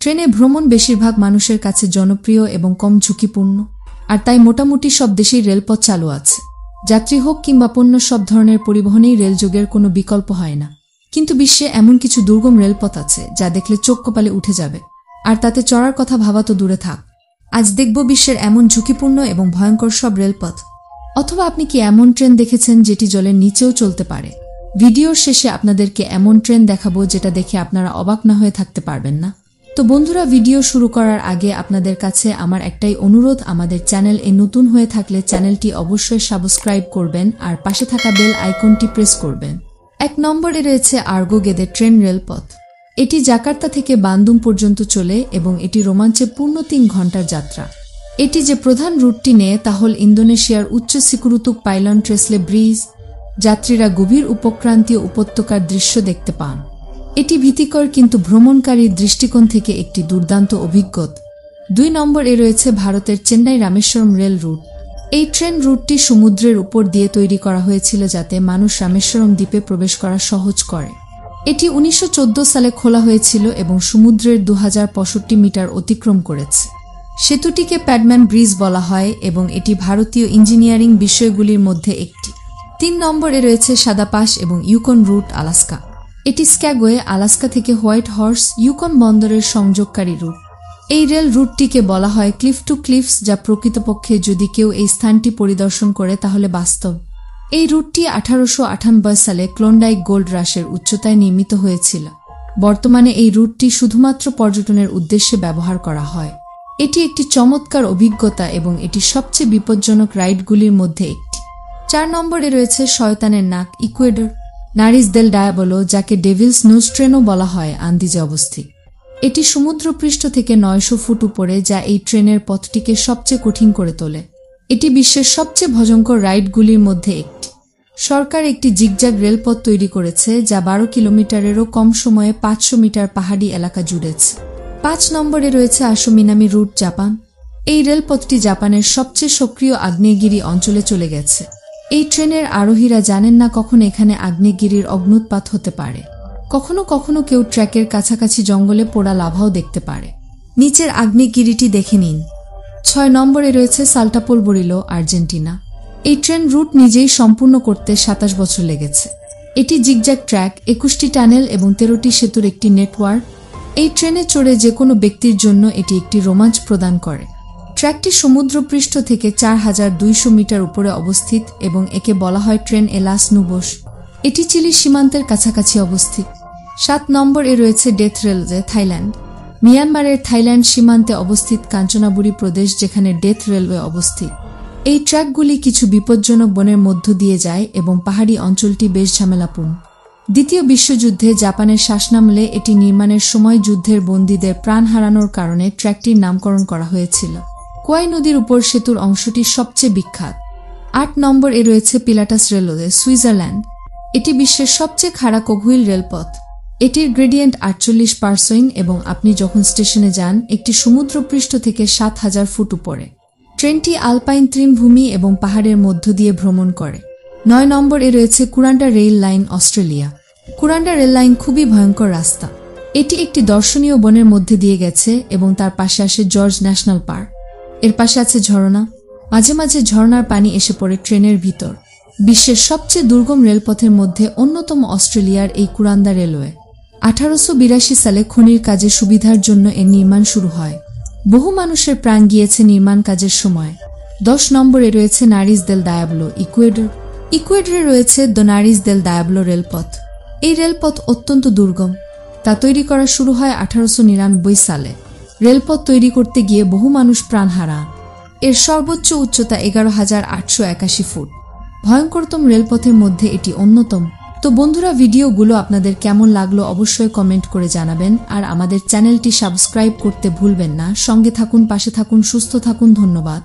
ট্রেনে ভ্রমণ বেশিরভাগ মানুষের কাছে জনপ্রিয় এবং কম ঝুঁকিপূর্ণ, আর তাই মোটামুটি সব দেশেই রেলপথ চালু আছে। যাত্রী হোক কিংবা পণ্য, সব ধরনের পরিবহনেই রেলযোগের কোনো বিকল্প হয় না। কিন্তু বিশ্বে এমন কিছু দুর্গম রেলপথ আছে যা দেখলে চোখ কপালে উঠে যাবে, আর তাতে চড়ার কথা ভাবা তো দূরে থাক। আজ দেখব বিশ্বের এমন ঝুঁকিপূর্ণ এবং ভয়ঙ্কর সব রেলপথ। অথবা আপনি কি এমন ট্রেন দেখেছেন যেটি জলের নিচেও চলতে পারে? ভিডিওর শেষে আপনাদেরকে এমন ট্রেন দেখাবো যেটা দেখে আপনারা অবাক না হয়ে থাকতে পারবেন না। তো বন্ধুরা, ভিডিও শুরু করার আগে আপনাদের কাছে আমার একটাই অনুরোধ, আমাদের চ্যানেল নতুন হয়ে থাকলে চ্যানেলটি অবশ্যই সাবস্ক্রাইব করবেন আর পাশে থাকা বেল আইকনটি প্রেস করবেন। 1 নম্বরে রয়েছে আর্গো গেদে ট্রেন রেলপথ। এটি জাকার্তা থেকে বান্দুম পর্যন্ত চলে এবং এটি রোমাঞ্চে পূর্ণ 3 ঘন্টার যাত্রা। এটি যে প্রধান রুটটি নেয় তা হল ইন্দোনেশিয়ার উচ্চ সিকুরুতুক পাইলন ট্রেসলে ব্রিজ। যাত্রীরা গভীর উপক্রান্তীয় উপত্যকার দৃশ্য দেখতে পান। এটি ভীতিকর কিন্তু ভ্রমণকারীর দৃষ্টিকোণ থেকে একটি দুর্দান্ত অভিজ্ঞতা। 2 নম্বরে রয়েছে ভারতের চেন্নাই রামেশ্বরম রেল রুট। এই ট্রেন রুটটি সমুদ্রের উপর দিয়ে তৈরি করা হয়েছিল যাতে মানুষ রামেশ্বরম দ্বীপে প্রবেশ করা সহজ করে। এটি 1914 সালে খোলা হয়েছিল এবং সমুদ্রের 2065 মিটার অতিক্রম করেছে। সেতুটিকে প্যাডম্যান ব্রিজ বলা হয় এবং এটি ভারতীয় ইঞ্জিনিয়ারিং বিষয়গুলির মধ্যে একটি। 3 নম্বরে রয়েছে সাদা পাস এবং ইউকন রুট, আলাস্কা। এটি স্ক্যাগওয়ে, আলাস্কা থেকে হোয়াইট হর্স, ইউকন বন্দরের সংযোগকারী রুট। এই রেল রুটটিকে বলা হয় ক্লিফ টু ক্লিফস, যা প্রকৃতপক্ষে যদি কেউ এই স্থানটি পরিদর্শন করে তাহলে বাস্তব। এই রুটটি 1898 সালে ক্লোন্ডাইক গোল্ড রাশের উচ্চতায় নির্মিত হয়েছিল। বর্তমানে এই রুটটি শুধুমাত্র পর্যটনের উদ্দেশ্যে ব্যবহার করা হয়। এটি একটি চমৎকার অভিজ্ঞতা এবং এটি সবচেয়ে বিপজ্জনক রাইডগুলির মধ্যে একটি। 4 নম্বরে রয়েছে শয়তানের নাক, ইকুয়েডর। নারিজ দেল ডায়াবলো, যাকে ডেভিলস নোজ ট্রেনও বলা হয়, আন্দিজে অবস্থিত। এটি সমুদ্রপৃষ্ঠ থেকে 900 ফুট উপরে, যা এই ট্রেনের পথটিকে সবচেয়ে কঠিন করে তোলে। এটি বিশ্বের সবচেয়ে ভয়ঙ্কর রাইডগুলির মধ্যে একটি। সরকার একটি জিগজ্যাগ রেলপথ তৈরি করেছে যা 12 কিলোমিটারেরও কম সময়ে 500 মিটার পাহাড়ি এলাকা জুড়েছে। 5 নম্বরে রয়েছে আসো মিনামি রুট, জাপান। এই রেলপথটি জাপানের সবচেয়ে সক্রিয় আগ্নেয়গিরি অঞ্চলে চলে গেছে। এই ট্রেনের আরোহীরা জানেন না কখন এখানে আগ্নেয়গিরির অগ্ন্যুৎপাত হতে পারে। কখনো কখনো কেউ ট্র্যাকের কাছাকাছি জঙ্গলে পোড়া লাভাও দেখতে পারে। নিচের আগ্নেয়গিরিটি দেখে নিন। 6 নম্বরে রয়েছে সাল্টাপোল বরিলো, আর্জেন্টিনা। এই ট্রেন রুট নিজেই সম্পূর্ণ করতে 27 বছর লেগেছে। এটি জিগজ্যাগ ট্র্যাক, 21টি টানেল এবং 13টি সেতুর একটি নেটওয়ার্ক। এই ট্রেনে চড়ে যে কোনো ব্যক্তির জন্য এটি একটি রোমাঞ্চ প্রদান করে। ট্র্যাকটি সমুদ্রপৃষ্ঠ থেকে 4200 মিটার উপরে অবস্থিত এবং একে বলা হয় ট্রেন এলাস নুবোস। এটি চিলি সীমান্তের কাছাকাছি অবস্থিত। 7 নম্বরে রয়েছে ডেথ রেলওয়ে, থাইল্যান্ড। মিয়ানমারের থাইল্যান্ড সীমান্তে অবস্থিত কাঞ্চনাবুরি প্রদেশ, যেখানে ডেথ রেলওয়ে অবস্থিত। এই ট্র্যাকগুলি কিছু বিপজ্জনক বনের মধ্য দিয়ে যায় এবং পাহাড়ি অঞ্চলটি বেশ ঝামেলাপূর্ণ। দ্বিতীয় বিশ্বযুদ্ধে জাপানের শাসনামলে এটি নির্মাণের সময় যুদ্ধের বন্দীদের প্রাণ হারানোর কারণে ট্র্যাকটির নামকরণ করা হয়েছিল। কোয়াই নদীর উপর সেতুর অংশটি সবচেয়ে বিখ্যাত। 8 নম্বরে রয়েছে পিলাটাস রেলওয়ে, সুইজারল্যান্ড। এটি বিশ্বের সবচেয়ে খাড়া কগহুইল রেলপথ। এটির গ্রেডিয়েন্ট 48% এবং আপনি যখন স্টেশনে যান একটি সমুদ্রপৃষ্ঠ থেকে 7000 ফুট উপরে। ট্রেনটি আলপাইন তৃণভূমি এবং পাহাড়ের মধ্য দিয়ে ভ্রমণ করে। 9 নম্বরে রয়েছে Kuranda rail line, Australia. Kuranda rail line খুবই ভয়ঙ্কর রাস্তা। এটি একটি দর্শনীয় বনের মধ্যে দিয়ে গেছে এবং তার পাশে আসে জর্জ ন্যাশনাল পার্ক। এর পাশে আছে ঝর্ণা। মাঝে মাঝে ঝর্ণার পানি এসে পড়ে ট্রেনের ভিতর। বিশ্বের সবচেয়ে দুর্গম রেলপথের মধ্যে অন্যতম অস্ট্রেলিয়ার এই কুরান্ডা রেলওয়ে। 1882 সালে খনির কাজের সুবিধার জন্য এর নির্মাণ শুরু হয়। বহু মানুষের প্রাণ গিয়েছে নির্মাণ কাজের সময়। 10 নম্বরে রয়েছে নারিজ দেল ডায়াবলো, ইকুয়েডর। ইকুয়েডরে রয়েছে দ্য নারিজ দেল ডায়াবলো রেলপথ। এই রেলপথ অত্যন্ত দুর্গম। তা তৈরি করা শুরু হয় 1899 সালে। রেলপথ তৈরি করতে গিয়ে বহু মানুষ প্রাণ হারান। এর সর্বোচ্চ উচ্চতা 11,881 ফুট। ভয়ঙ্করতম রেলপথের মধ্যে এটি অন্যতম। তো বন্ধুরা, ভিডিওগুলো আপনাদের কেমন লাগলো অবশ্যই কমেন্ট করে জানাবেন আর আমাদের চ্যানেলটি সাবস্ক্রাইব করতে ভুলবেন না। সঙ্গে থাকুন, পাশে থাকুন, সুস্থ থাকুন। ধন্যবাদ।